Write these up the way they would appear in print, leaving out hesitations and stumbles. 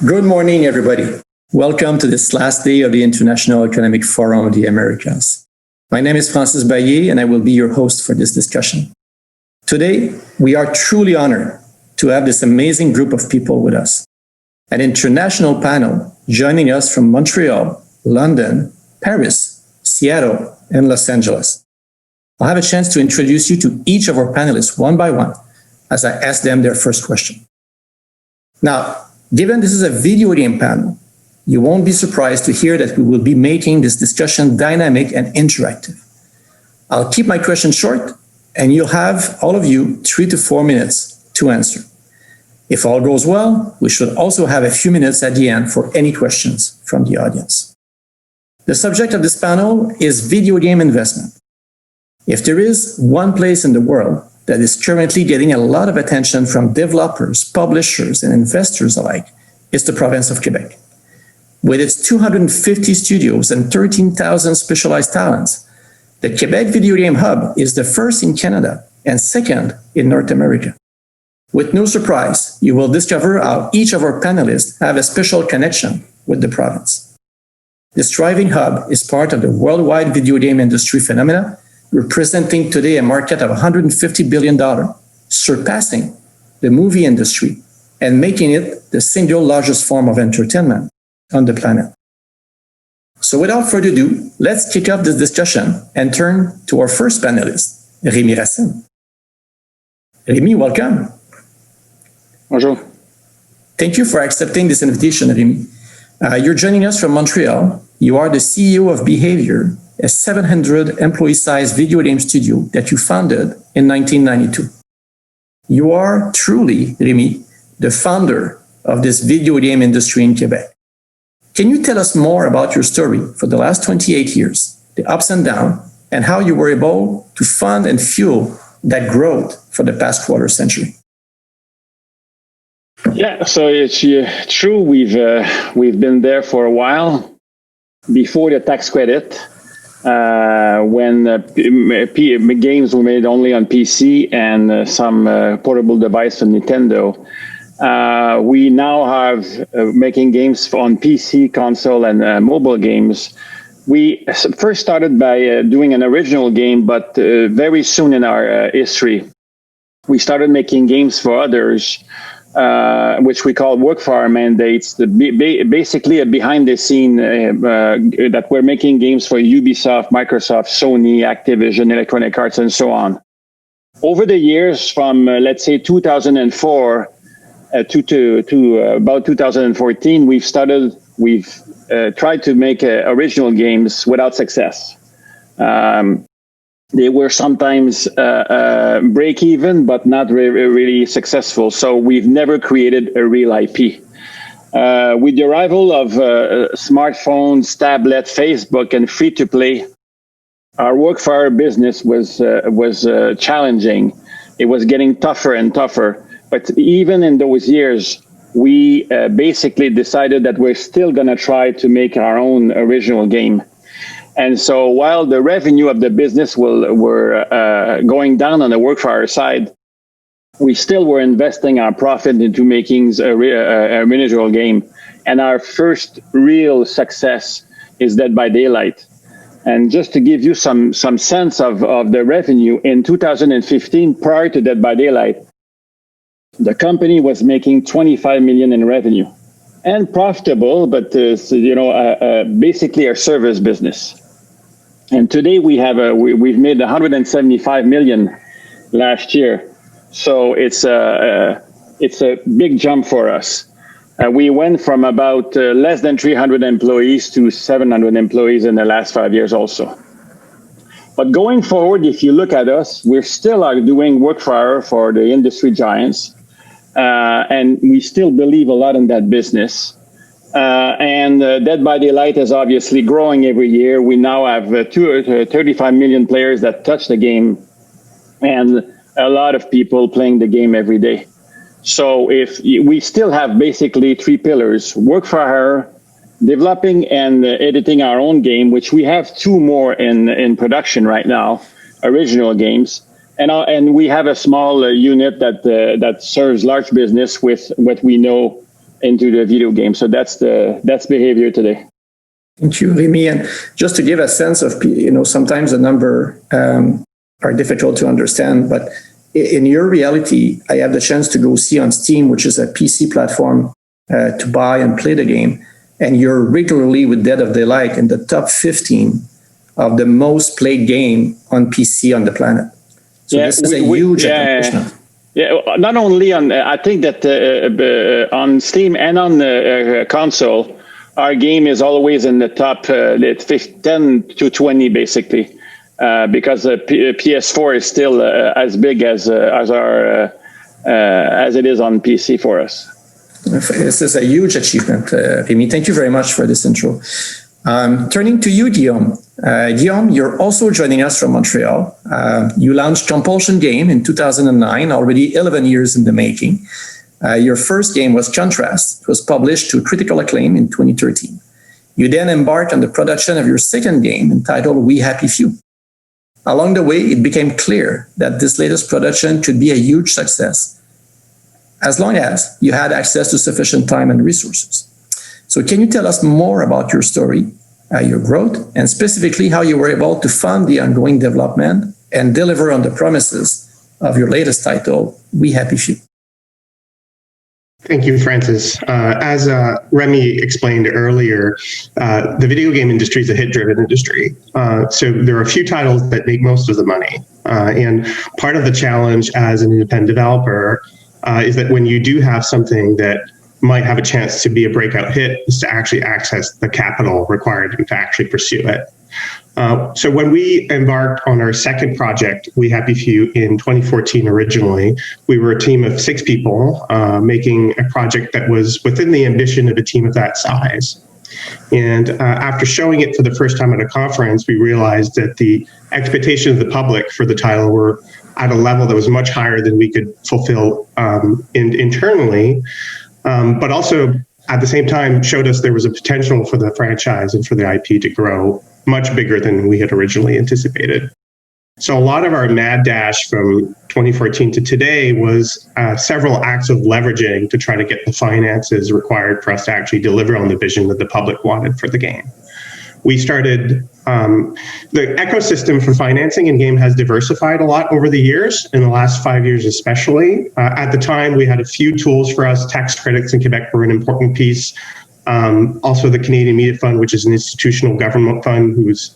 Good morning, everybody. Welcome to this last day of the International Economic Forum of the Americas. My name is Francis Baillet, and I will be your host for this discussion. Today, we are truly honored to have this amazing group of people with us. An international panel joining us from Montreal, London, Paris, Seattle, and Los Angeles. I'll have a chance to introduce you to each of our panelists one by one as I ask them their first question. Now, given this is a video game panel, you won't be surprised to hear that we will be making this discussion dynamic and interactive. I'll keep my question short, and you'll have, all of you, 3 to 4 minutes to answer. If all goes well, we should also have a few minutes at the end for any questions from the audience. The subject of this panel is video game investment. If there is one place in the world that is currently getting a lot of attention from developers, publishers, and investors alike, it's the province of Quebec. With its 250 studios and 13,000 specialized talents, the Quebec Video Game Hub is the first in Canada and second in North America. With no surprise, you will discover how each of our panelists have a special connection with the province. This thriving hub is part of the worldwide video game industry phenomena, representing today a market of $150 billion, surpassing the movie industry and making it the single largest form of entertainment on the planet. So without further ado, let's kick off this discussion and turn to our first panelist, Rémi Racine. Rémi, welcome. Bonjour. Thank you for accepting this invitation, Rémi. You're joining us from Montreal. You are the CEO of Behaviour, a 700-employee-sized video game studio that you founded in 1992. You are truly, Rémi, the founder of this video game industry in Quebec. Can you tell us more about your story for the last 28 years, the ups and downs, and how you were able to fund and fuel that growth for the past quarter century? Yeah, so it's true. We've been there for a while. Before the tax credit, when games were made only on PC and some portable device from Nintendo, we now have making games on PC, console, and mobile games. We first started by doing an original game, but very soon in our history, we started making games for others, which we call work for our mandates, basically a behind the scene that we're making games for Ubisoft, Microsoft, Sony, Activision, Electronic Arts, and so on. Over the years, from let's say 2004 to about 2014, we've tried to make original games without success. They were sometimes break even, but not really successful. So we've never created a real IP. With the arrival of smartphones, tablet, Facebook, and free to play, our work for our business was challenging. It was getting tougher and tougher. But even in those years, we basically decided that we're still going to try to make our own original game. And so while the revenue of the business were going down on the work for our side, we still were investing our profit into making a original game. And our first real success is Dead by Daylight. And just to give you some sense of the revenue, in 2015, prior to Dead by Daylight, the company was making $25 million in revenue and profitable, but basically a service business. And today we've made $175 million last year, so it's a big jump for us. We went from about less than 300 employees to 700 employees in the last 5 years also. But going forward, if you look at us, we're still doing work for the industry giants, and we still believe a lot in that business. And Dead by Daylight is obviously growing every year. We now have 35 million players that touch the game, and a lot of people playing the game every day. So if we still have basically 3 pillars: work for hire, developing and editing our own game, which we have 2 more in production right now, original games. And we have a small unit that serves large business with what we know into the video game. So that's Behaviour today. Thank you, Rémi. And just to give a sense of, sometimes the number are difficult to understand, but in your reality, I have the chance to go see on Steam, which is a PC platform, to buy and play the game. And you're regularly with Dead of Daylight in the top 15 of the most played game on PC on the planet. So this is a huge accomplishment. Yeah, not only on, I think that on Steam and on the console, our game is always in the top 10 to 20, basically, because the PS4 is still as big as it is on PC for us. This is a huge achievement, Rémi. Thank you very much for this intro. Turning to you, Guillaume. Guillaume, you're also joining us from Montreal. You launched Compulsion game in 2009, already 11 years in the making. Your first game was Contrast. It was published to critical acclaim in 2013. You then embarked on the production of your second game entitled We Happy Few. Along the way, it became clear that this latest production could be a huge success, as long as you had access to sufficient time and resources. So can you tell us more about your story, your growth, and specifically how you were able to fund the ongoing development and deliver on the promises of your latest title, We Happy Few? Thank you, Francis. As Rémi explained earlier, the video game industry is a hit-driven industry. So there are a few titles that make most of the money. And part of the challenge as an independent developer is that when you do have something that might have a chance to be a breakout hit, is to actually access the capital required to actually pursue it. So when we embarked on our second project, We Happy Few, in 2014 originally, we were a team of 6 people making a project that was within the ambition of a team of that size. And after showing it for the first time at a conference, we realized that the expectations of the public for the title were at a level that was much higher than we could fulfill internally, but also at the same time showed us there was a potential for the franchise and for the IP to grow much bigger than we had originally anticipated. So a lot of our mad dash from 2014 to today was several acts of leveraging to try to get the finances required for us to actually deliver on the vision that the public wanted for the game. We started, the ecosystem for financing in game has diversified a lot over the years, in the last 5 years especially. At the time, we had a few tools for us. Tax credits in Quebec were an important piece. Also the Canadian Media Fund, which is an institutional government fund who's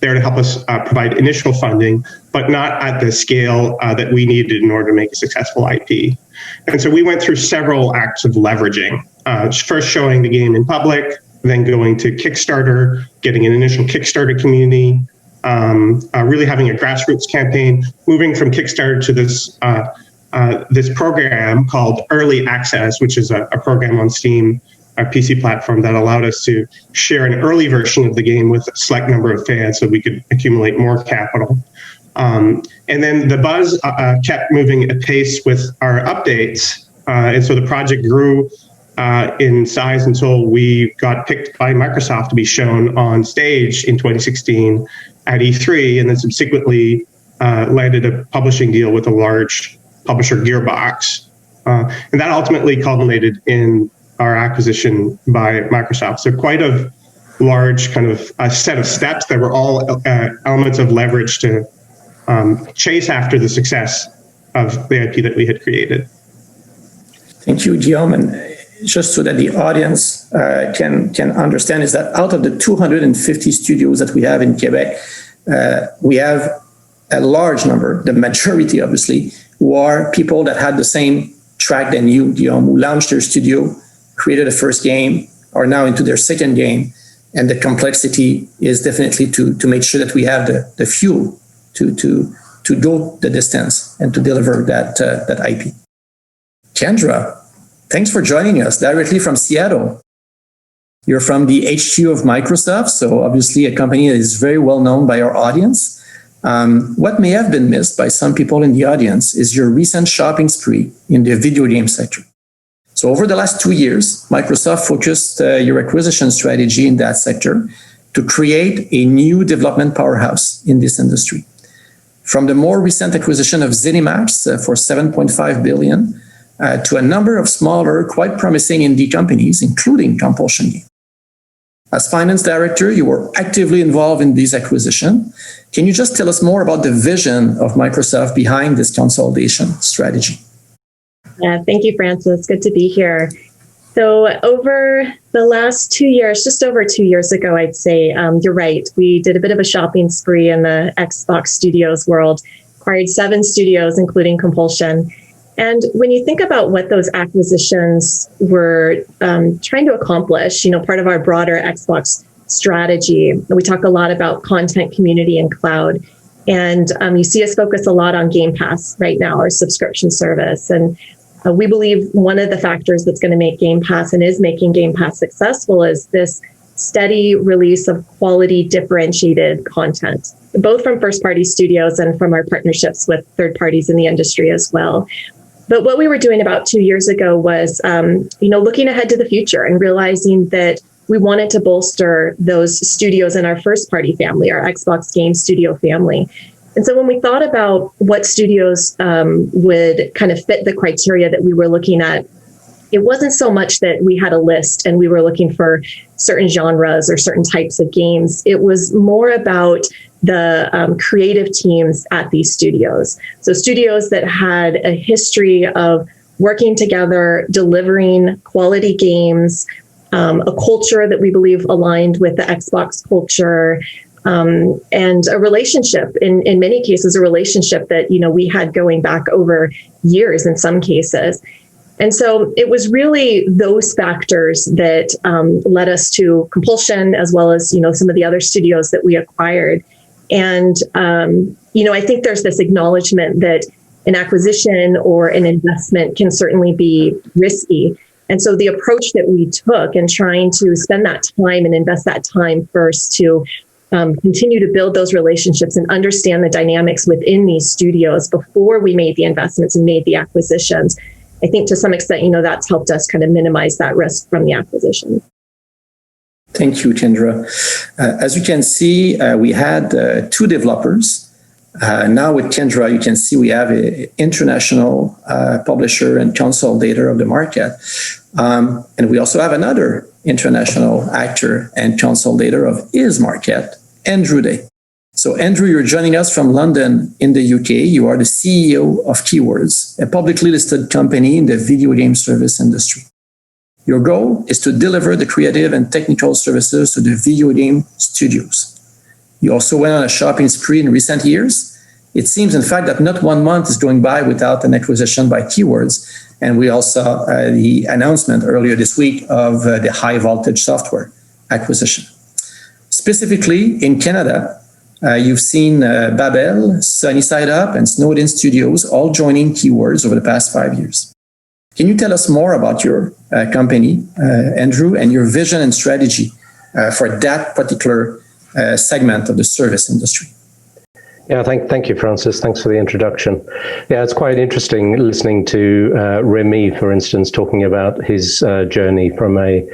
there to help us provide initial funding, but not at the scale that we needed in order to make a successful IP. And so we went through several acts of leveraging, first showing the game in public, then going to Kickstarter, getting an initial Kickstarter community, really having a grassroots campaign, moving from Kickstarter to this program called Early Access, which is a program on Steam, a PC platform that allowed us to share an early version of the game with a select number of fans so we could accumulate more capital. And then the buzz kept moving at pace with our updates. And so the project grew in size until we got picked by Microsoft to be shown on stage in 2016 at E3, and then subsequently landed a publishing deal with a large publisher, Gearbox. And that ultimately culminated in our acquisition by Microsoft. So quite a large kind of a set of steps that were all elements of leverage to chase after the success of the IP that we had created. Thank you, Guillaume. And just so that the audience can understand, is that out of the 250 studios that we have in Quebec, we have a large number, the majority obviously, who are people that had the same track than you, Guillaume, who launched their studio, created a first game, are now into their second game. And the complexity is definitely to make sure that we have the fuel to go the distance and to deliver that IP. Kendra, thanks for joining us directly from Seattle. You're from the HQ of Microsoft, so obviously a company that is very well known by our audience. What may have been missed by some people in the audience is your recent shopping spree in the video game sector. So over the last 2 years, Microsoft focused your acquisition strategy in that sector to create a new development powerhouse in this industry. From the more recent acquisition of ZeniMax for $7.5 billion, to a number of smaller, quite promising indie companies, including Compulsion. As finance director, you were actively involved in these acquisitions. Can you just tell us more about the vision of Microsoft behind this consolidation strategy? Yeah, thank you, Francis. Good to be here. So over the last 2 years, just over 2 years ago, I'd say, you're right. We did a bit of a shopping spree in the Xbox Studios world, acquired 7 studios, including Compulsion. And when you think about what those acquisitions were trying to accomplish, part of our broader Xbox strategy, we talk a lot about content, community, and cloud. And you see us focus a lot on Game Pass right now, our subscription service. And we believe one of the factors that's going to make Game Pass and is making Game Pass successful is this steady release of quality differentiated content, both from first-party studios and from our partnerships with third parties in the industry as well. But what we were doing about 2 years ago was, looking ahead to the future and realizing that we wanted to bolster those studios in our first-party family, our Xbox Game Studio family. And so when we thought about what studios would kind of fit the criteria that we were looking at, it wasn't so much that we had a list and we were looking for certain genres or certain types of games. It was more about the creative teams at these studios. So studios that had a history of working together, delivering quality games, a culture that we believe aligned with the Xbox culture, and a relationship, in many cases, a relationship that, we had going back over years in some cases. And so it was really those factors that led us to Compulsion, as well as, some of the other studios that we acquired. And, I think there's this acknowledgement that an acquisition or an investment can certainly be risky. And so the approach that we took in trying to spend that time and invest that time first to continue to build those relationships and understand the dynamics within these studios before we made the investments and made the acquisitions, I think to some extent, that's helped us kind of minimize that risk from the acquisition. Thank you, Kendra. As you can see, we had 2 developers. Now with Kendra, you can see we have an international publisher and consolidator of the market. And we also have another international actor and consolidator of his market, Andrew Day. So Andrew, you're joining us from London in the UK. You are the CEO of Keywords, a publicly listed company in the video game service industry. Your goal is to deliver the creative and technical services to the video game studios. You also went on a shopping spree in recent years. It seems, in fact, that not 1 month is going by without an acquisition by Keywords. And we also saw the announcement earlier this week of the High Voltage Software acquisition. Specifically, in Canada, you've seen Baillet, Sunny Side Up, and Snowden Studios all joining Keywords over the past 5 years. Can you tell us more about your company, Andrew, and your vision and strategy for that particular segment of the service industry? Yeah, thank you, Francis. Thanks for the introduction. Yeah, it's quite interesting listening to Rémi, for instance, talking about his journey from a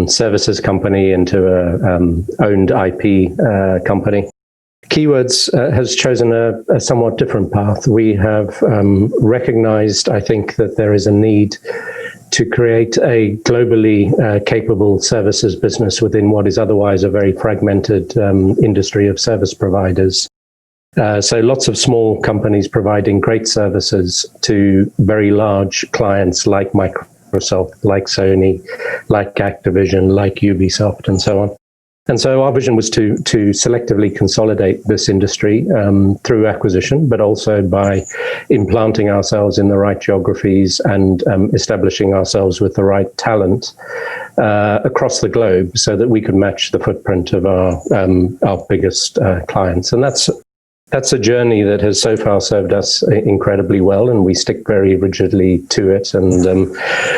services company into a owned IP company. Keywords has chosen a somewhat different path. We have recognized, I think, that there is a need to create a globally capable services business within what is otherwise a very fragmented industry of service providers. So lots of small companies providing great services to very large clients like Microsoft, like Sony, like Activision, like Ubisoft, and so on. And so our vision was to selectively consolidate this industry through acquisition, but also by implanting ourselves in the right geographies and establishing ourselves with the right talent across the globe so that we could match the footprint of our biggest clients. And that's a journey that has so far served us incredibly well, and we stick very rigidly to it and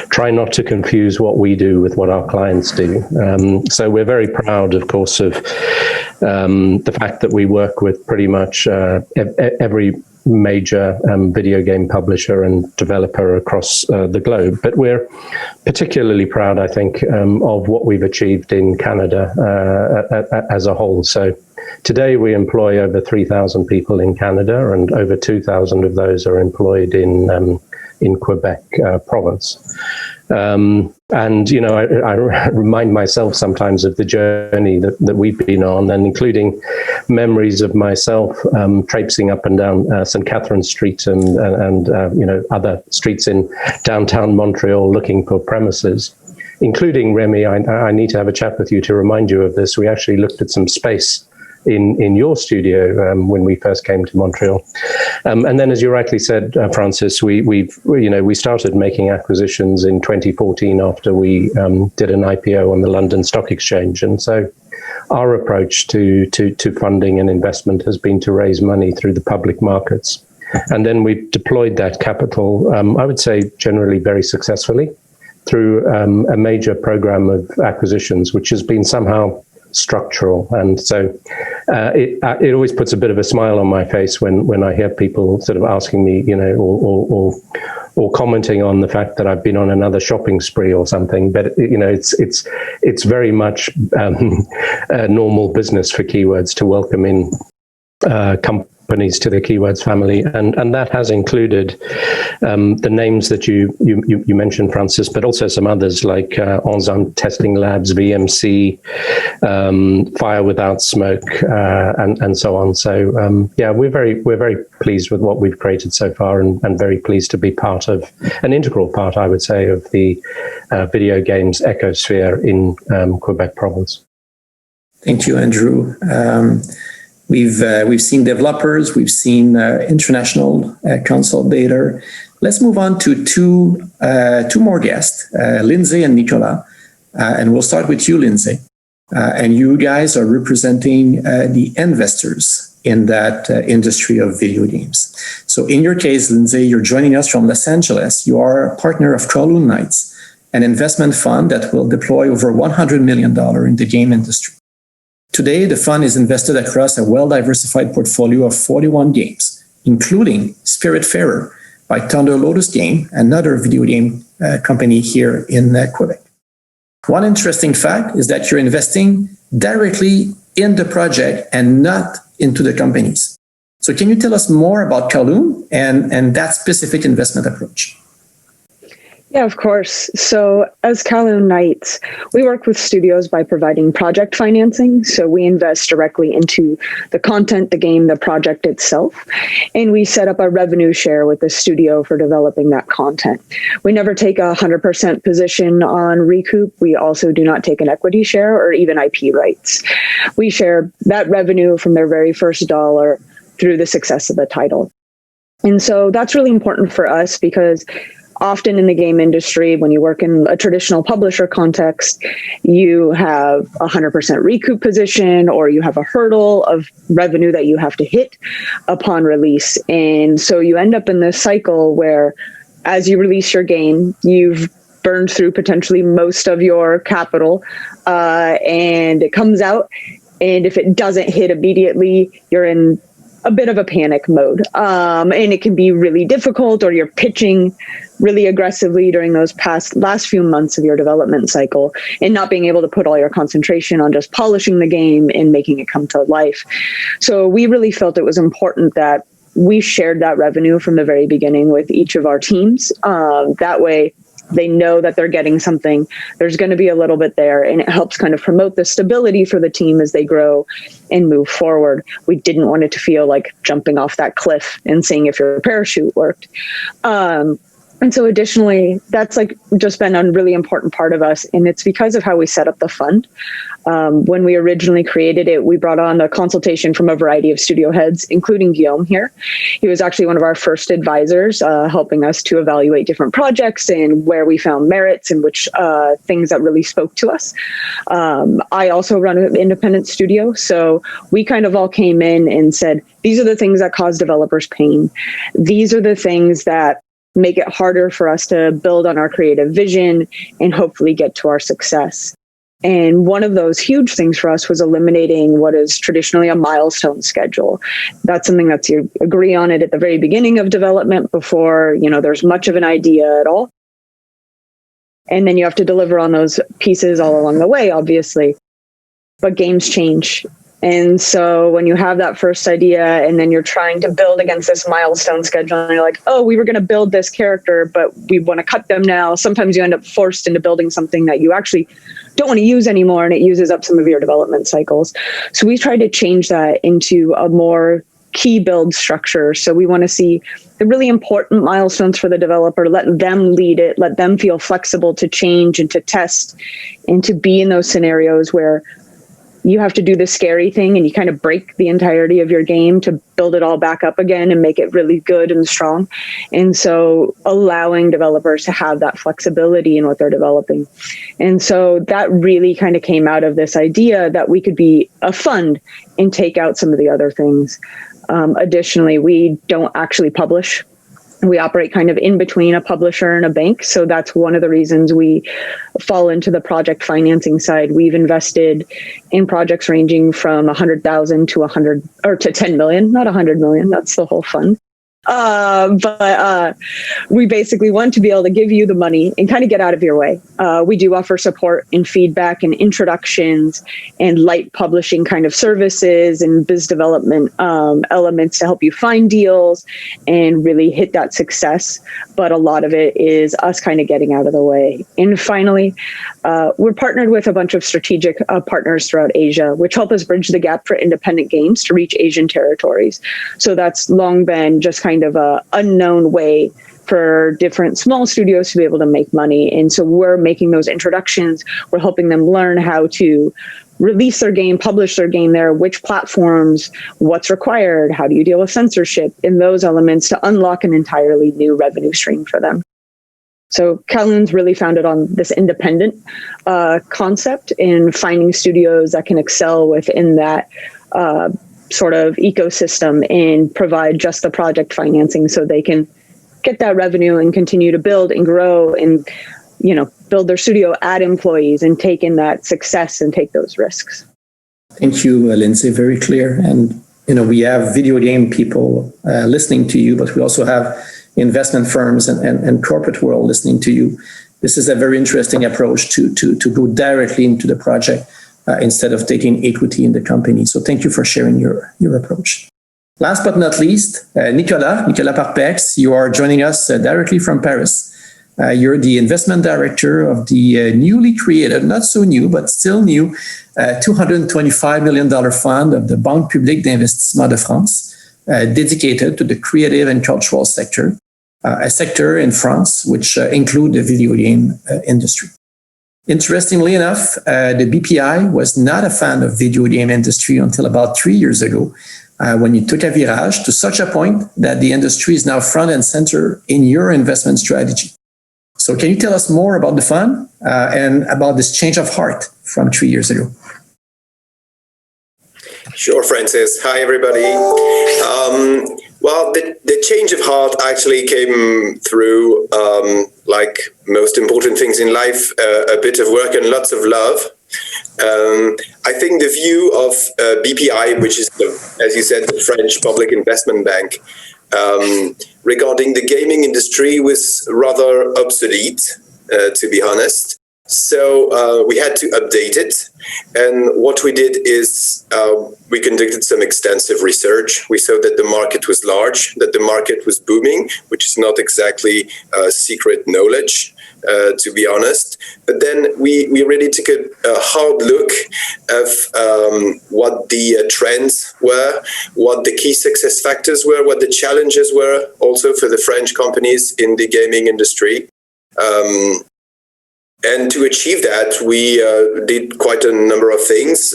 try not to confuse what we do with what our clients do. So we're very proud, of course, of the fact that we work with pretty much every major video game publisher and developer across the globe. But we're particularly proud, I think, of what we've achieved in Canada as a whole. So today we employ over 3,000 people in Canada, and over 2,000 of those are employed in in Quebec province. And, you know, I remind myself sometimes of the journey that we've been on, and including memories of myself traipsing up and down St. Catherine Street and you know, other streets in downtown Montreal looking for premises, including, Rémi, I need to have a chat with you to remind you of this. We actually looked at some space in your studio when we first came to Montreal, and then, as you rightly said, Francis, we started making acquisitions in 2014 after we did an IPO on the London Stock Exchange, and so our approach to funding and investment has been to raise money through the public markets, and then we've deployed that capital, I would say, generally very successfully through a major program of acquisitions, which has been somehow structural. And so it always puts a bit of a smile on my face when I hear people sort of asking me, you know, or commenting on the fact that I've been on another shopping spree or something. But, you know, it's very much normal business for Keywords to welcome in companies to the Keywords family, and that has included the names that you mentioned, Francis, but also some others like Enzyme Testing Labs, VMC, Fire Without Smoke, and so on. So yeah, we're very pleased with what we've created so far, and very pleased to be part of an integral part, I would say, of the video games ecosphere in Quebec province. Thank you, Andrew. We've seen developers, we've seen international consolidator. Let's move on to two more guests, Lindsey and Nicolas, and we'll start with you, Lindsey. And you guys are representing the investors in that industry of video games. So in your case, Lindsey, you're joining us from Los Angeles. You are a partner of Kowloon Knights, an investment fund that will deploy over $100 million in the game industry. Today, the fund is invested across a well-diversified portfolio of 41 games, including Spiritfarer by Thunder Lotus Game, another video game company here in Quebec. One interesting fact is that you're investing directly in the project and not into the companies. So can you tell us more about Kowloon and that specific investment approach? Yeah, of course. So as Kowloon Knights, we work with studios by providing project financing. So we invest directly into the content, the game, the project itself, and we set up a revenue share with the studio for developing that content. We never take a 100% position on recoup. We also do not take an equity share or even IP rights. We share that revenue from their very first dollar through the success of the title. And so that's really important for us because often in the game industry, when you work in a traditional publisher context, you have a 100% recoup position, or you have a hurdle of revenue that you have to hit upon release. And so you end up in this cycle where as you release your game, you've burned through potentially most of your capital, and it comes out. And if it doesn't hit immediately, you're in a bit of a panic mode. And it can be really difficult, or you're pitching really aggressively during those last few months of your development cycle and not being able to put all your concentration on just polishing the game and making it come to life. So we really felt it was important that we shared that revenue from the very beginning with each of our teams. That way, they know that they're getting something. There's going to be a little bit there, and it helps kind of promote the stability for the team as they grow and move forward. We didn't want it to feel like jumping off that cliff and seeing if your parachute worked. And so additionally, that's like just been a really important part of us. And it's because of how we set up the fund. When we originally created it, we brought on a consultation from a variety of studio heads, including Guillaume here. He was actually one of our first advisors, helping us to evaluate different projects and where we found merits and which things that really spoke to us. I also run an independent studio. So we kind of all came in and said, these are the things that cause developers pain. These are the things that make it harder for us to build on our creative vision and hopefully get to our success. And one of those huge things for us was eliminating what is traditionally a milestone schedule. That's something that you agree on it at the very beginning of development before, there's much of an idea at all. And then you have to deliver on those pieces all along the way, obviously. But games change. And so when you have that first idea and then you're trying to build against this milestone schedule and you're like, oh, we were going to build this character, but we want to cut them now. Sometimes you end up forced into building something that you actually don't want to use anymore, and it uses up some of your development cycles. So we tried to change that into a more key build structure. So we want to see the really important milestones for the developer, let them lead it, let them feel flexible to change and to test and to be in those scenarios where you have to do the scary thing and you kind of break the entirety of your game to build it all back up again and make it really good and strong. And so allowing developers to have that flexibility in what they're developing. And so that really kind of came out of this idea that we could be a fund and take out some of the other things. Additionally, we don't actually publish. We operate kind of in between a publisher and a bank. So that's one of the reasons we fall into the project financing side. We've invested in projects ranging from 100,000 to 100 or to 10 million, not 100 million. That's the whole fund. But we basically want to be able to give you the money and kind of get out of your way. We do offer support and feedback and introductions and light publishing kind of services and biz development elements to help you find deals and really hit that success. But a lot of it is us kind of getting out of the way. And finally, we're partnered with a bunch of strategic partners throughout Asia, which help us bridge the gap for independent games to reach Asian territories. So that's long been just kind of a unknown way for different small studios to be able to make money. And so we're making those introductions. We're helping them learn how to release their game, publish their game there, which platforms, what's required, how do you deal with censorship, in those elements to unlock an entirely new revenue stream for them. So Kowloon's really founded on this independent concept in finding studios that can excel within that sort of ecosystem and provide just the project financing so they can get that revenue and continue to build and grow and, you know, build their studio, add employees and take in that success and take those risks. Thank you, Lindsey. Very clear. And, you know, we have video game people listening to you, but we also have investment firms and corporate world listening to you. This is a very interesting approach to go directly into the project instead of taking equity in the company. So thank you for sharing your approach. Last but not least, Nicolas Parpex, you are joining us directly from Paris. You're the investment director of the newly created, not so new, but still new, $225 million fund of the Banque Publique d'Investissement de France, dedicated to the creative and cultural sector, a sector in France which include the video game industry. Interestingly enough, the BPI was not a fan of video game industry until about 3 years ago, when you took a virage to such a point that the industry is now front and center in your investment strategy. So can you tell us more about the fund and about this change of heart from 3 years ago? Sure, Francis. Hi, everybody. Well, the change of heart actually came through, like most important things in life, a bit of work and lots of love. I think the view of BPI, which is, as you said, the French Public Investment Bank, regarding the gaming industry was rather obsolete, to be honest. So we had to update it. And what we did is we conducted some extensive research. We saw that the market was large, that the market was booming, which is not exactly secret knowledge, to be honest. But then we really took a hard look of what the trends were, what the key success factors were, what the challenges were also for the French companies in the gaming industry. And to achieve that, we did quite a number of things.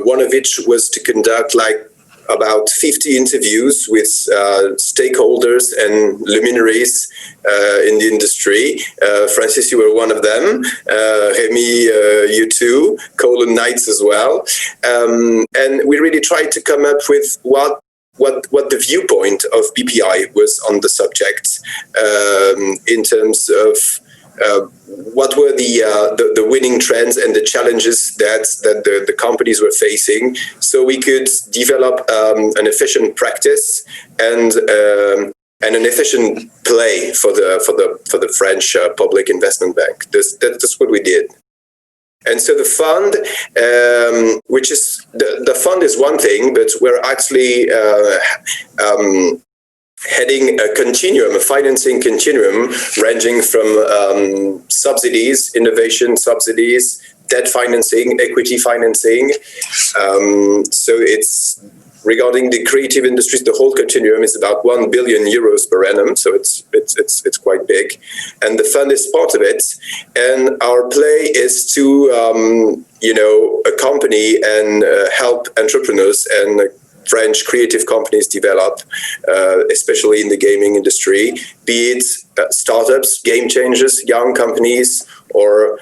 One of which was to conduct about 50 interviews with stakeholders and luminaries in the industry. Francis, you were one of them. Rémi, you too. Kowloon Knights as well. And we really tried to come up with what the viewpoint of BPI was on the subject in terms of what were the winning trends and the challenges that the companies were facing, so we could develop an efficient practice and an efficient play for the French Public Investment Bank. That's what we did. And so the fund, which is the fund is one thing, but we're actually heading a continuum, a financing continuum, ranging from subsidies, innovation subsidies, debt financing, equity financing. So it's regarding the creative industries, the whole continuum is about 1 billion euros per annum. So it's quite big, and the fund is part of it. And our play is to accompany and help entrepreneurs and French creative companies develop, especially in the gaming industry, be it startups, game changers, young companies, or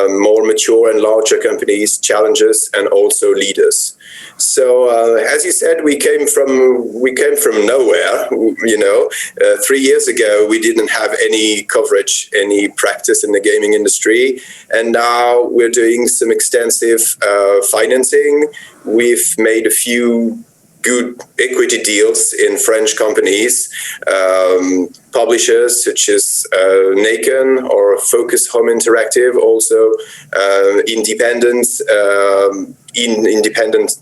more mature and larger companies, challengers, and also leaders. So, as you said, we came from nowhere. 3 years ago, we didn't have any coverage, any practice in the gaming industry, and now we're doing some extensive financing. We've made a few good equity deals in French companies, publishers such as Naken or Focus Home Interactive, also independent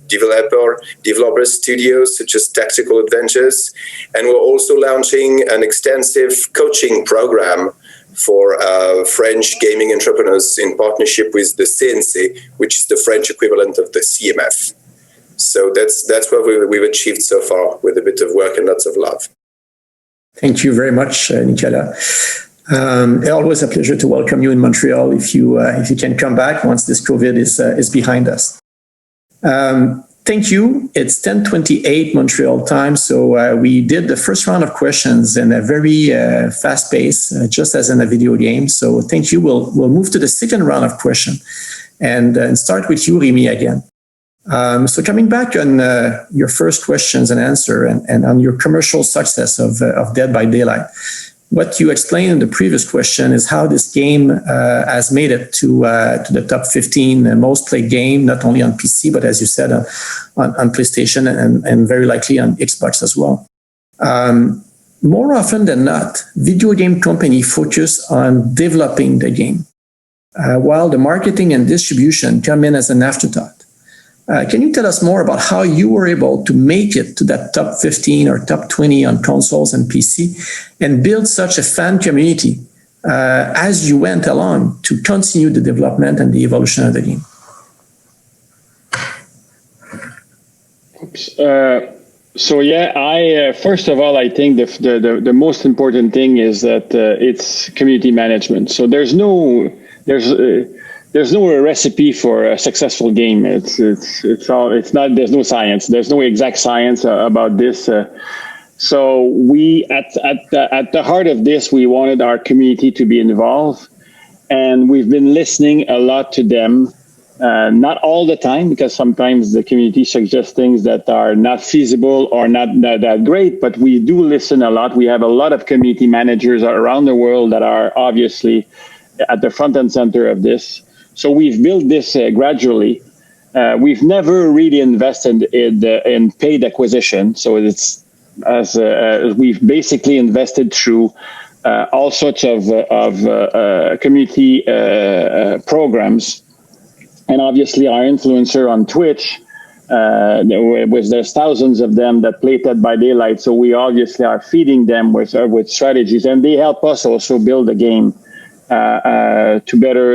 developer studios such as Tactical Adventures, and we're also launching an extensive coaching program for French gaming entrepreneurs in partnership with the CNC, which is the French equivalent of the CMF. So that's what we've achieved so far, with a bit of work and lots of love. Thank you very much, Nicolas. Always a pleasure to welcome you in Montreal if you can come back once this COVID is behind us. Thank you. It's 10:28 Montreal time, so we did the first round of questions in a very fast pace, just as in a video game. So thank you. We'll move to the second round of questions and start with you, Rémi, again. So coming back on your first questions and answer and on your commercial success of Dead by Daylight, what you explained in the previous question is how this game has made it to the top 15 most played game, not only on PC, but as you said, on PlayStation and very likely on Xbox as well. More often than not, video game companies focus on developing the game, while the marketing and distribution come in as an afterthought. Can you tell us more about how you were able to make it to that top 15 or top 20 on consoles and PC and build such a fan community as you went along to continue the development and the evolution of the game? First of all, I think the most important thing is that it's community management. So there's no recipe for a successful game. There's no science. There's no exact science about this. So we at the heart of this, we wanted our community to be involved, and we've been listening a lot to them. Not all the time, because sometimes the community suggests things that are not feasible or not that great, but we do listen a lot. We have a lot of community managers around the world that are obviously at the front and center of this. So we've built this gradually. We've never really invested in paid acquisition. So it's we've basically invested through all sorts of community programs. And obviously our influencer on Twitch, there's thousands of them that play Dead by Daylight. So we obviously are feeding them with strategies, and they help us also build the game to better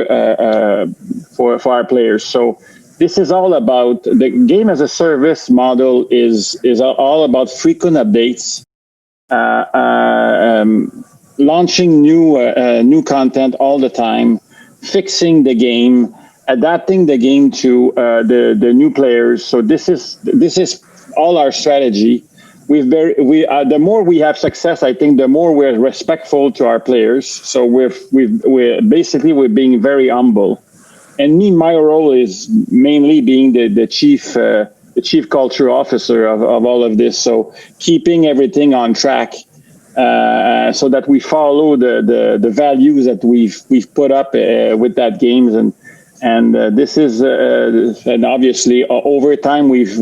for our players. So this is all about the game as a service model is all about frequent updates, launching new content all the time, fixing the game, adapting the game to the new players. So this is all our strategy. The more we have success, I think the more we're respectful to our players. So we're being very humble. And my role is mainly being the chief culture officer of all of this. So keeping everything on track, so that we follow the values that we've put up with that games. And this is, and obviously over time we've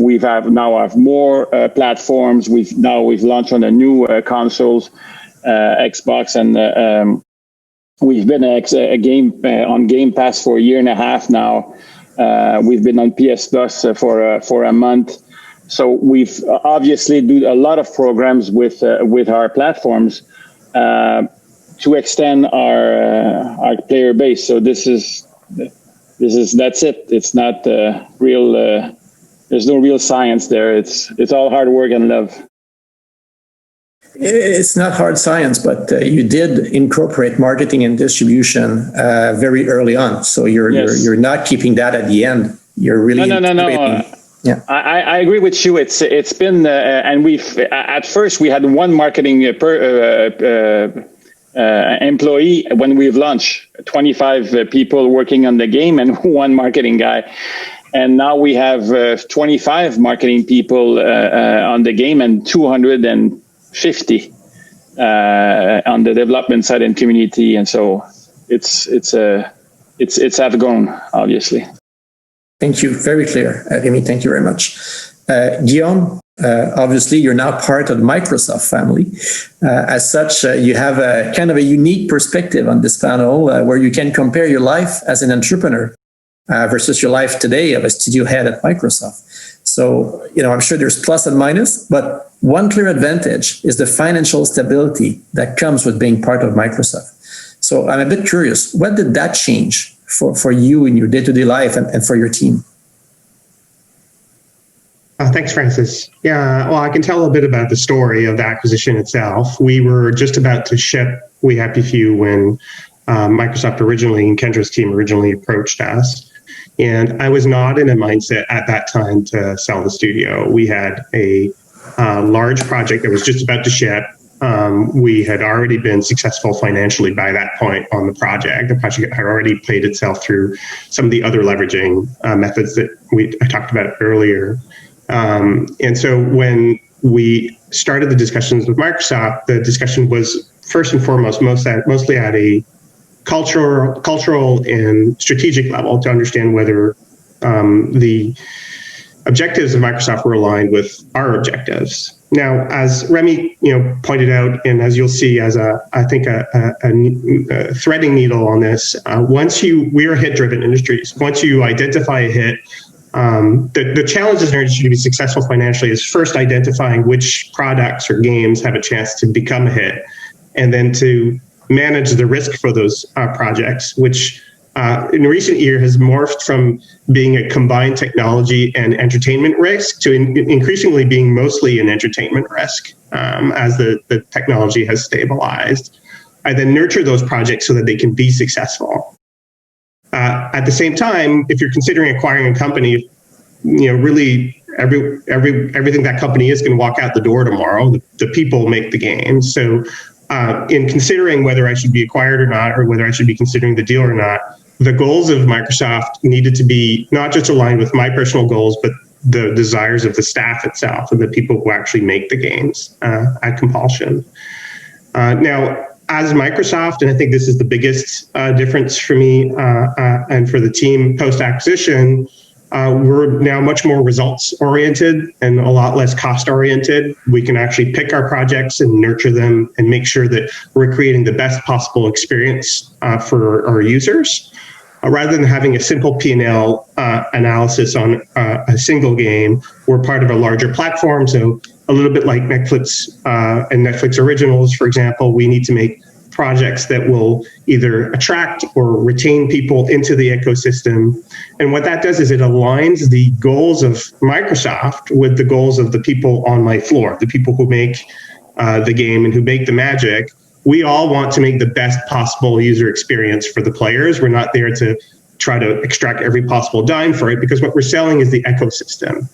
more platforms. We've launched on the new consoles, Xbox We've been a game on Game Pass for a year and a half now. We've been on PS Plus for a month. So we've obviously do a lot of programs with our platforms to extend our player base. So that's it. It's not real. There's no real science there. It's all hard work and love. It's not hard science, but you did incorporate marketing and distribution very early on. So you're not keeping that at the end. You're really no. Yeah, I agree with you. It's been and we've at first we had one marketing employee when we've launched, 25 people working on the game and one marketing guy. And now we have 25 marketing people on the game and 250 on the development side and community. And so it's outgrown, obviously. Thank you. Very clear, Rémi. Thank you very much. Guillaume, obviously, you're now part of the Microsoft family. As such, you have a kind of a unique perspective on this panel where you can compare your life as an entrepreneur versus your life today of a studio head at Microsoft. So, I'm sure there's plus and minus, but one clear advantage is the financial stability that comes with being part of Microsoft. So I'm a bit curious, what did that change for you in your day-to-day life and for your team? Thanks, Francis. Yeah, well, I can tell a bit about the story of the acquisition itself. We were just about to ship We Happy Few when Microsoft and Kendra's team originally approached us. And I was not in a mindset at that time to sell the studio. We had a large project that was just about to ship. We had already been successful financially by that point on the project. The project had already paid itself through some of the other leveraging methods that I talked about earlier. And so when we started the discussions with Microsoft, the discussion was first and foremost mostly at a cultural and strategic level to understand whether the objectives of Microsoft were aligned with our objectives. Now, as Rémi, pointed out, and as you'll see as a threading needle on this, we are hit-driven industries. Once you identify a hit, the challenges in our industry to be successful financially is first identifying which products or games have a chance to become a hit, and then to manage the risk for those projects, which in recent years has morphed from being a combined technology and entertainment risk to increasingly being mostly an entertainment risk as the technology has stabilized. I then nurture those projects so that they can be successful. At the same time, if you're considering acquiring a company, really everything that company is going to walk out the door tomorrow. The people make the games. So in considering whether I should be acquired or not, or whether I should be considering the deal or not, the goals of Microsoft needed to be not just aligned with my personal goals, but the desires of the staff itself and the people who actually make the games at Compulsion. Now, as Microsoft, and I think this is the biggest difference for me and for the team post-acquisition, we're now much more results-oriented and a lot less cost-oriented. We can actually pick our projects and nurture them and make sure that we're creating the best possible experience for our users, rather than having a simple P&L analysis on a single game. We're part of a larger platform, so a little bit like Netflix and Netflix originals, for example, we need to make projects that will either attract or retain people into the ecosystem. And what that does is it aligns the goals of Microsoft with the goals of the people on my floor, the people who make the game and who make the magic. We all want to make the best possible user experience for the players. We're not there to try to extract every possible dime for it, because what we're selling is the ecosystem.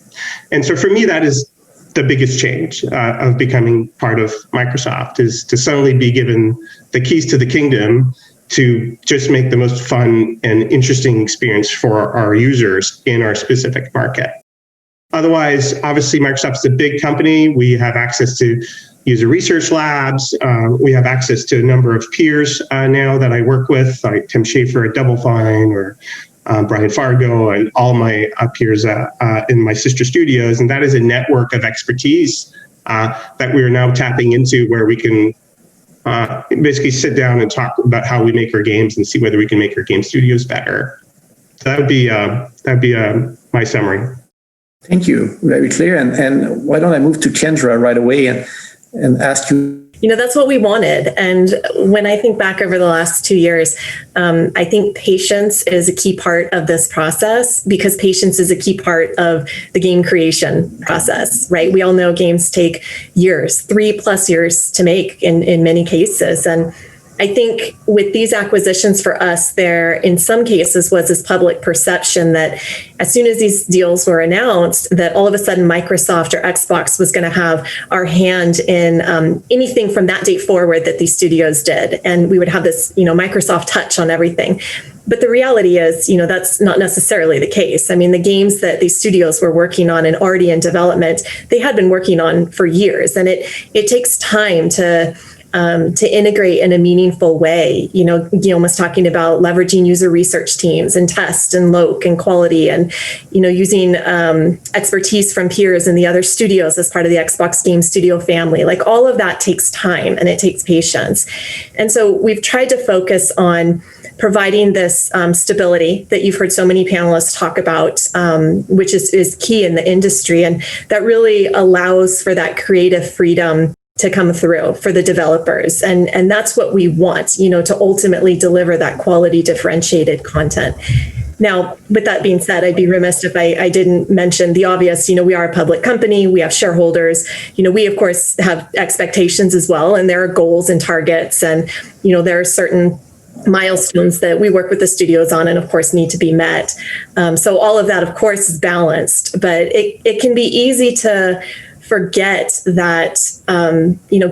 And so for me, that is the biggest change of becoming part of Microsoft, is to suddenly be given the keys to the kingdom to just make the most fun and interesting experience for our users in our specific market. Otherwise, obviously, Microsoft is a big company. We have access to user research labs. We have access to a number of peers now that I work with, like Tim Schafer at Double Fine, or Brian Fargo, and all my peers in my sister studios. And that is a network of expertise that we are now tapping into, where we can basically sit down and talk about how we make our games and see whether we can make our game studios better. So that would be my summary. Thank you. Very clear. And why don't I move to Kendra right away and ask you. That's what we wanted. And when I think back over the last 2 years, I think patience is a key part of this process, because patience is a key part of the game creation process, right? We all know games take years, 3+ years to make in many cases. And I think with these acquisitions for us, there in some cases was this public perception that as soon as these deals were announced, that all of a sudden Microsoft or Xbox was going to have our hand in anything from that date forward that these studios did. And we would have this, Microsoft touch on everything. But the reality is, that's not necessarily the case. I mean, the games that these studios were working on and already in development, they had been working on for years. And it takes time to integrate in a meaningful way. Guillaume was talking about leveraging user research teams and test and loc and quality, and, using expertise from peers in the other studios as part of the Xbox Game Studio family. Like, all of that takes time and it takes patience. And so we've tried to focus on providing this stability that you've heard so many panelists talk about, which is key in the industry. And that really allows for that creative freedom to come through for the developers. And that's what we want, to ultimately deliver that quality differentiated content. Now, with that being said, I'd be remiss if I didn't mention the obvious. We are a public company, we have shareholders, we of course have expectations as well, and there are goals and targets, and there are certain milestones that we work with the studios on and of course need to be met. So all of that of course is balanced, but it can be easy to forget that,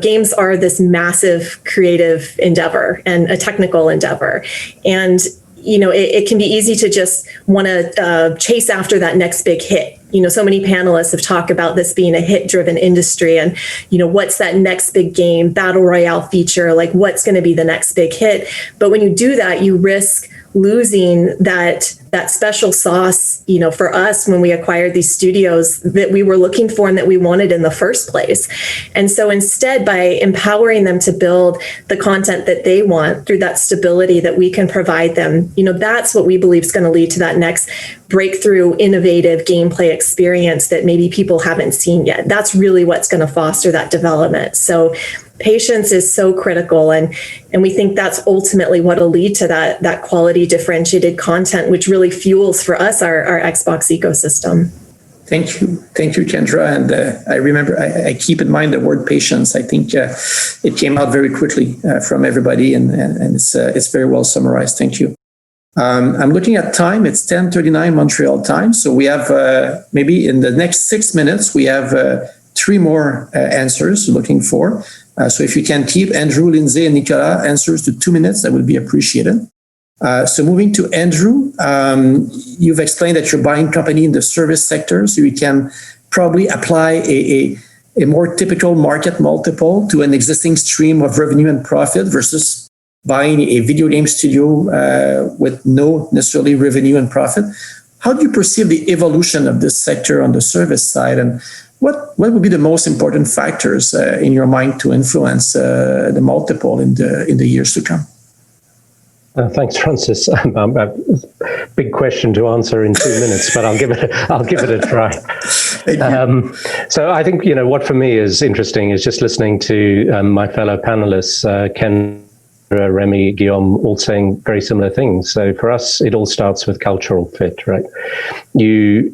games are this massive creative endeavor and a technical endeavor. And, it can be easy to just want to chase after that next big hit. So many panelists have talked about this being a hit-driven industry, and, what's that next big game, battle royale feature, like what's going to be the next big hit. But when you do that, you risk losing that special sauce, for us when we acquired these studios that we were looking for and that we wanted in the first place. And so instead, by empowering them to build the content that they want through that stability that we can provide them, that's what we believe is going to lead to that next breakthrough, innovative gameplay experience that maybe people haven't seen yet. That's really what's going to foster that development. So patience is so critical, and we think that's ultimately what will lead to that quality differentiated content, which really fuels for us our Xbox ecosystem. Thank you, Kendra. And I remember, I keep in mind the word patience. I think it came out very quickly from everybody, and it's very well summarized. Thank you. I'm looking at time. It's 10:39 Montreal time. So we have maybe in the next 6 minutes, we have 3 more answers looking for. So if you can keep Andrew, Lindsey, and Nicolas answers to 2 minutes, that would be appreciated. So moving to Andrew, you've explained that you're buying company in the service sector, so you can probably apply a more typical market multiple to an existing stream of revenue and profit versus buying a video game studio with no necessarily revenue and profit. How do you perceive the evolution of this sector on the service side, and what would be the most important factors in your mind to influence the multiple in the years to come? Thanks, Francis. Big question to answer in 2 minutes, but I'll give it a try. So I think what for me is interesting is just listening to my fellow panelists, Ken, Rémi, Guillaume, all saying very similar things. So for us, it all starts with cultural fit, right? You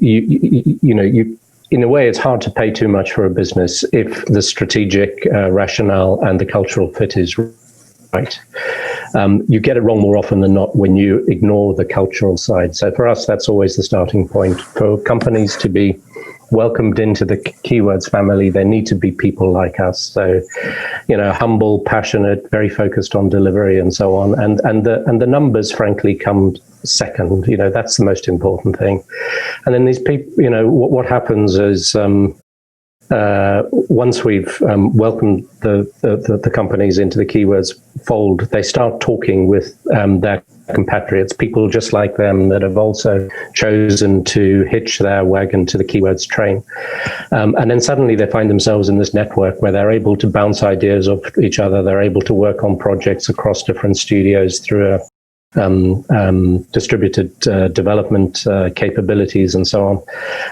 in a way, it's hard to pay too much for a business if the strategic rationale and the cultural fit is right. You get it wrong more often than not when you ignore the cultural side. So for us, that's always the starting point. For companies to be welcomed into the Keywords family, there need to be people like us. So, humble, passionate, very focused on delivery and so on. And the numbers, frankly, come second. That's the most important thing. And then these people, what happens is once we've welcomed the companies into the Keywords fold, they start talking with their compatriots, people just like them that have also chosen to hitch their wagon to the Keywords train. And then suddenly they find themselves in this network where they're able to bounce ideas off each other. They're able to work on projects across different studios through a distributed development capabilities and so on.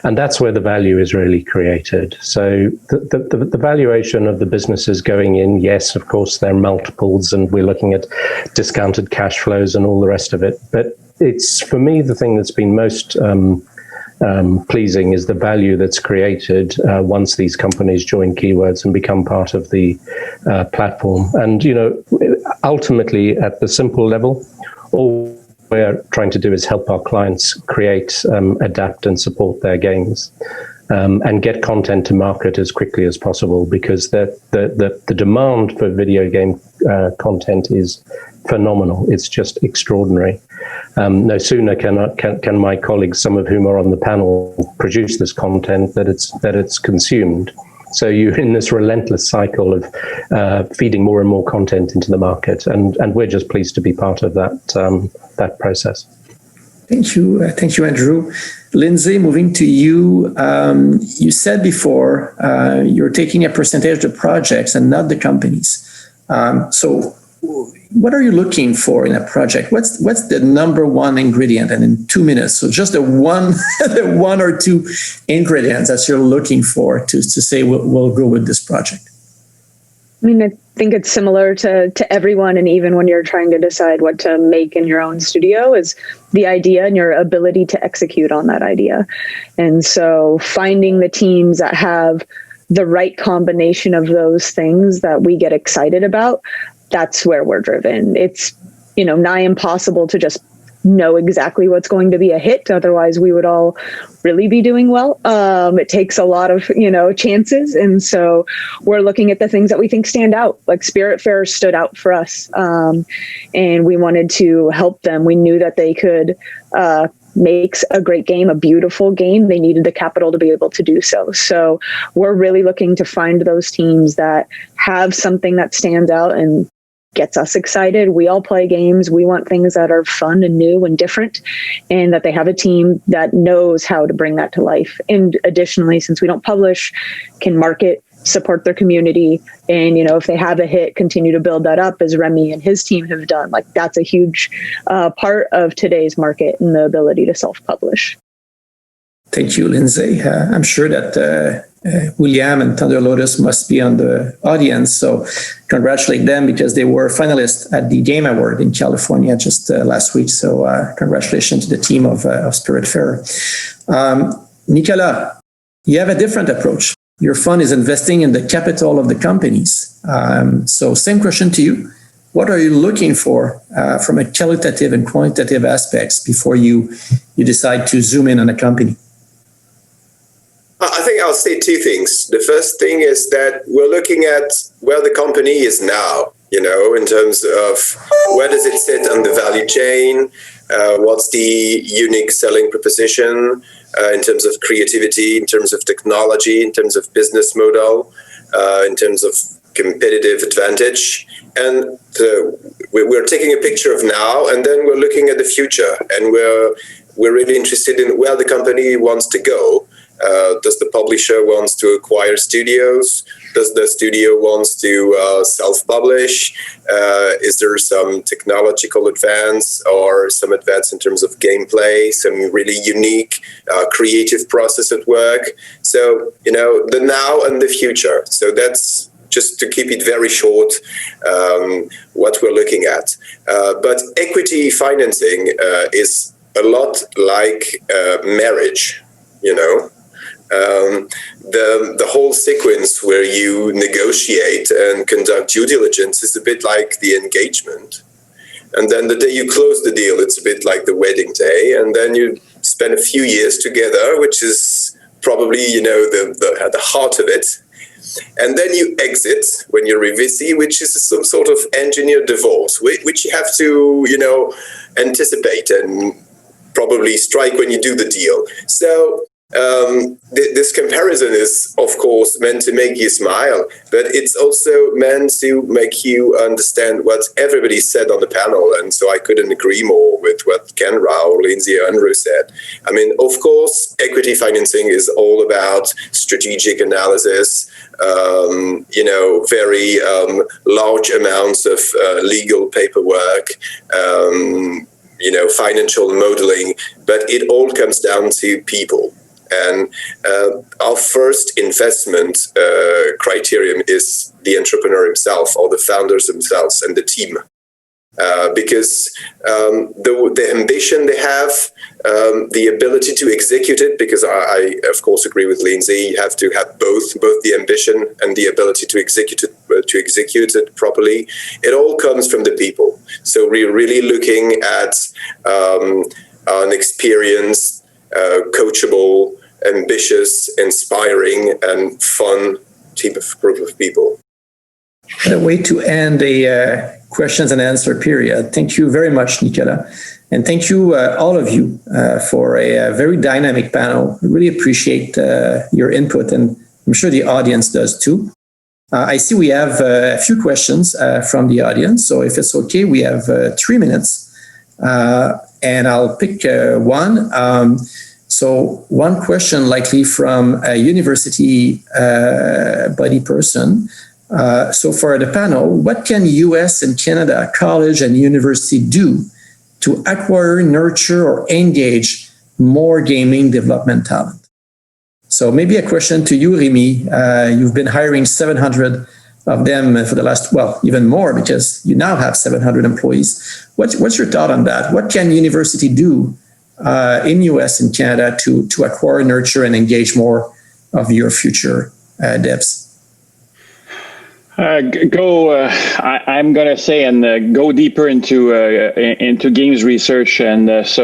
And that's where the value is really created. So the valuation of the businesses going in, yes, of course, they're multiples and we're looking at discounted cash flows and all the rest of it. But it's, for me, the thing that's been most pleasing is the value that's created once these companies join Keywords and become part of the platform. And, you know, ultimately at the simple level, all we're trying to do is help our clients create, adapt and support their games and get content to market as quickly as possible, because the demand for video game content is phenomenal. It's just extraordinary. No sooner can my colleagues, some of whom are on the panel, produce this content that it's consumed. So you're in this relentless cycle of feeding more and more content into the market, and we're just pleased to be part of that process. Thank you, Andrew. Lindsey, moving to you. You said before you're taking a percentage of projects and not the companies. So what are you looking for in a project? What's the number one ingredient? And in 2 minutes, so just the one or two ingredients that you're looking for to say we'll go with this project. I mean, I think it's similar to everyone, and even when you're trying to decide what to make in your own studio, is the idea and your ability to execute on that idea. And so finding the teams that have the right combination of those things that we get excited about, that's where we're driven. It's, you know, nigh impossible to just know exactly what's going to be a hit. Otherwise, we would all really be doing well. It takes a lot of, chances. And so we're looking at the things that we think stand out. Like Spiritfarer stood out for us. And we wanted to help them. We knew that they could make a great game, a beautiful game. They needed the capital to be able to do so. So we're really looking to find those teams that have something that stands out and gets us excited. We all play games. We want things that are fun and new and different, and that they have a team that knows how to bring that to life. And additionally, since we don't publish, can market, support their community, and if they have a hit, continue to build that up as Rémi and his team have done. Like, that's a huge part of today's market, and the ability to self-publish. Thank you, Lindsey. I'm sure that William and Thunder Lotus must be on the audience, so congratulate them because they were finalists at the Game Award in California just last week. So congratulations to the team of Spiritfarer. Nicolas, you have a different approach. Your fund is investing in the capital of the companies. So same question to you. What are you looking for from a qualitative and quantitative aspects before you decide to zoom in on a company? I think I'll say two things. The first thing is that we're looking at where the company is now, in terms of where does it sit on the value chain, what's the unique selling proposition in terms of creativity, in terms of technology, in terms of business model, in terms of competitive advantage. And we're taking a picture of now, and then we're looking at the future, and we're really interested in where the company wants to go. Does the publisher wants to acquire studios? Does the studio wants to self-publish? Is there some technological advance or some advance in terms of gameplay, some really unique creative process at work? So, the now and the future. So that's just to keep it very short, what we're looking at. But equity financing is a lot like marriage, the whole sequence where you negotiate and conduct due diligence is a bit like the engagement. And then the day you close the deal, it's a bit like the wedding day. And then you spend a few years together, which is probably, the heart of it. And then you exit when you're busy, which is some sort of engineered divorce, which you have to, anticipate and probably strike when you do the deal. So this comparison is, of course, meant to make you smile, but it's also meant to make you understand what everybody said on the panel. And so I couldn't agree more with what Kendra or Lindsey or Andrew said. I mean, of course, equity financing is all about strategic analysis, very large amounts of legal paperwork, financial modeling, but it all comes down to people. And our first investment criterion is the entrepreneur himself or the founders themselves and the team. Because the ambition they have, the ability to execute it, because I of course agree with Lindsey, you have to have both the ambition and the ability to execute it properly. It all comes from the people. So we're really looking at an experienced, coachable, ambitious, inspiring, and fun group of people. What a way to end a questions and answer period. Thank you very much, Nicolas. And thank you, all of you, for a very dynamic panel. I really appreciate your input, and I'm sure the audience does too. I see we have a few questions from the audience. So if it's okay, we have 3 minutes, and I'll pick one. So one question likely from a university body person. So for the panel, what can US and Canada college and university do to acquire, nurture, or engage more gaming development talent? So maybe a question to you, Rémi. You've been hiring 700 of them for the last, even more, because you now have 700 employees. What's your thought on that? What can university do in US and Canada to acquire, nurture, and engage more of your future devs? I'm going to say, and go deeper into games research. And there's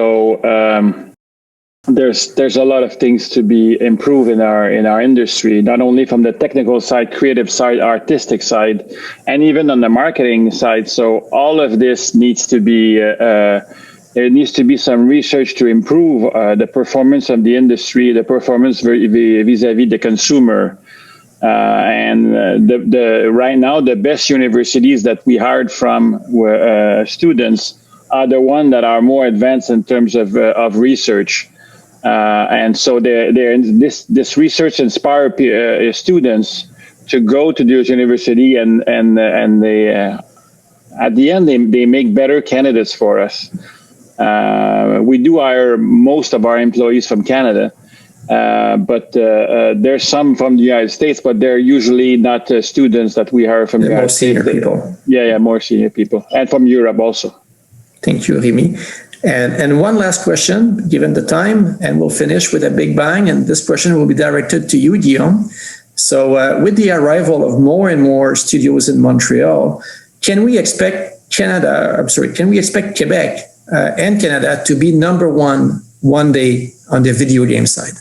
a lot of things to be improved in our industry, not only from the technical side, creative side, artistic side, and even on the marketing side. So all of this needs to be, there needs to be some research to improve the performance of the industry, the performance vis-a-vis the consumer. Right now, the best universities that we hired from were students are the ones that are more advanced in terms of research. And so this research inspire students to go to those university, and they at the end they make better candidates for us. We do hire most of our employees from Canada. But there's some from the United States, but they're usually not students that we hire from the United States. More senior people. Yeah, more senior people. And from Europe also. Thank you, Rémi. And one last question, given the time, and we'll finish with a big bang. And this question will be directed to you, Guillaume. So with the arrival of more and more studios in Montreal, can we expect Quebec and Canada to be number one day on the video game side?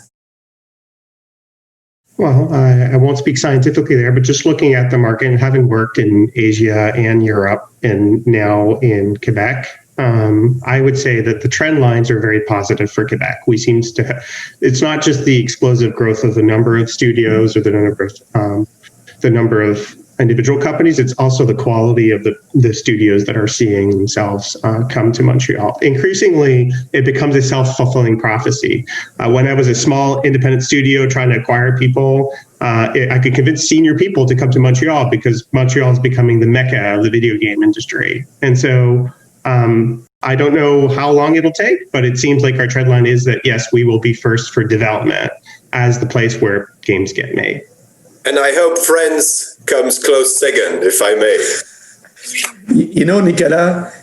Well, I won't speak scientifically there, but just looking at the market and having worked in Asia and Europe and now in Quebec, I would say that the trend lines are very positive for Quebec. It's not just the explosive growth of the number of studios or the number of individual companies, it's also the quality of the studios that are seeing themselves come to Montreal. Increasingly, it becomes a self-fulfilling prophecy. When I was a small independent studio trying to acquire people, I could convince senior people to come to Montreal because Montreal is becoming the mecca of the video game industry. And so I don't know how long it'll take, but it seems like our trend line is that, yes, we will be first for development as the place where games get made. And I hope France comes close second, if I may. You know, Nicolas,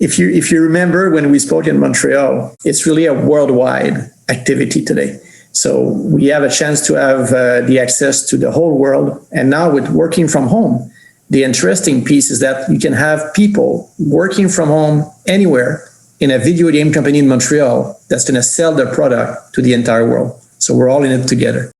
if you remember when we spoke in Montreal, it's really a worldwide activity today. So we have a chance to have the access to the whole world. And now with working from home, the interesting piece is that you can have people working from home anywhere in a video game company in Montreal that's going to sell their product to the entire world. So we're all in it together.